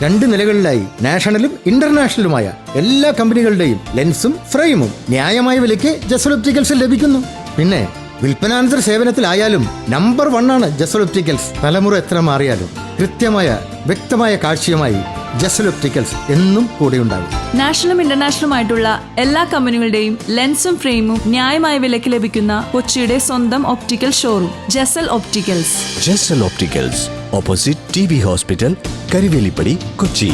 2 നിലകളിലായി നാഷണലും ഇന്റർനാഷണലുമായ എല്ലാ കമ്പനികളുടെയും ലെൻസും ഫ്രെയിമും ന്യായമായ വിലയ്ക്ക് ജസൽ ഒപ്റ്റിക്കൽസിൽ ലഭിക്കുന്നു. പിന്നെ വിൽപ്പനാനന്തര സേവനത്തിലായാലും നമ്പർ 1 ആണ് ജസൽ ഒപ്റ്റിക്കൽസ്. തലമുറ എത്ര മാറിയാലും കൃത്യമായ വ്യക്തമായ കാഴ്ചയുമായി ജസൽ ഒപ്റ്റിക്കൽസ് എന്നും കൂടെയുണ്ടാകും. നാഷണലും ഇന്റർനാഷണലുമായിട്ടുള്ള എല്ലാ കമ്പനികളുടെയും ലെൻസും ഫ്രെയിമും ന്യായമായ വിലയ്ക്ക് ലഭിക്കുന്ന കൊച്ചിയുടെ സ്വന്തം optical showroom Jasal opticals. Jasal opticals, opposite TB hospital, Karivelippadi, Kochi.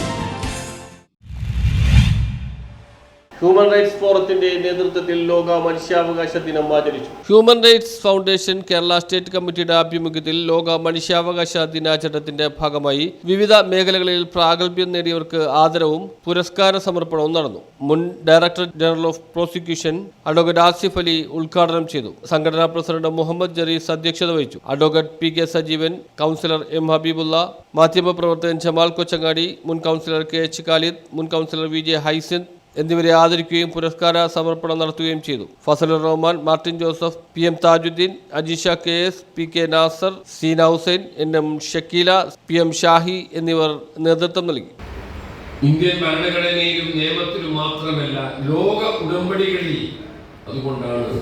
Human rights ഫോറത്തിന്റെ നേതൃത്വത്തിൽ ലോക മനുഷ്യാവകാശ ദിനം ആചരിച്ചു. Human rights foundation Kerala state കമ്മിറ്റിയുടെ ആഭിമുഖ്യത്തിൽ ലോക മനുഷ്യാവകാശ ദിനാചരണത്തിന്റെ ഭാഗമായി വിവിധ മേഖലകളിൽ പ്രാഗൽഭ്യം നേടിയവർക്ക് ആദരവും പുരസ്കാര സമർപ്പണവും നടന്നു. മുൻ director general of prosecution advocate Asif Ali ഉദ്ഘാടനം ചെയ്തു. സംഘടനാ പ്രസിഡന്റ് മുഹമ്മദ് ജറീസ് അധ്യക്ഷത വഹിച്ചു. Advocate PK Sajeevan, councillor M ഹബീബുള്ള, മാധ്യമപ്രവർത്തകൻ ജമാൽ കൊച്ചങ്ങാടി, മുൻ കൗൺസിലർ KH ഖാലിദ്, മുൻ കൗൺസിലർ VJ ഹൈസിൻ എന്നിവരെ ആദരിക്കുകയും പുരസ്കാര സമർപ്പണം നടത്തുകയും ചെയ്തു. Fazalur Rahman, Martin Joseph, PM Thajuddeen, Ajeesha KS, PK Nasar, Seena Hussain, NM Shakeela, PM Shahi എന്നിവർ നേതൃത്വം നൽകി. ഇന്ത്യൻ ഭരണഘടനയിലും നിയമത്തിലും മാത്രമല്ല ലോക ഉടമ്പടികളിൽ, അതുകൊണ്ടാണ്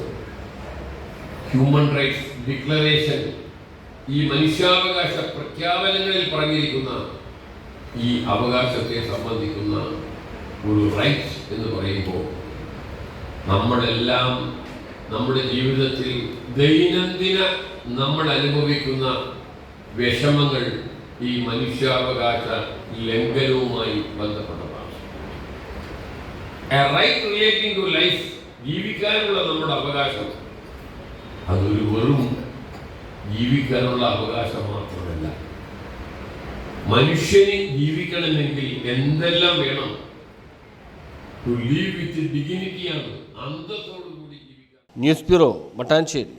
ഹ്യൂമൻ റൈറ്റ്സ് ഡിക്ലറേഷൻ, ഈ മനുഷ്യാവകാശ പ്രഖ്യാപനങ്ങളിൽ പറഞ്ഞിരിക്കുന്ന ഈ അവകാശത്തെ സംബന്ധിക്കുന്ന ഒരു റൈറ്റ് എന്ന് പറയുമ്പോൾ നമ്മളെല്ലാം നമ്മുടെ ജീവിതത്തിൽ ദൈനംദിന നമ്മൾ അനുഭവിക്കുന്ന വിഷമങ്ങൾ ഈ മനുഷ്യാവകാശ ലംഘനവുമായി ബന്ധപ്പെട്ടതാണ്. A right relating to life, ജീവിക്കാനുള്ള നമ്മുടെ അവകാശം, അതൊരു വെറും ജീവിക്കാനുള്ള അവകാശം മാത്രമല്ല. മനുഷ്യന് ജീവിക്കണമെങ്കിൽ എന്തെല്ലാം വേണം? To live with dignity and അന്തസ്സോടുകൂടി ജീവിക്കാൻ. News bureau, Mattancherry.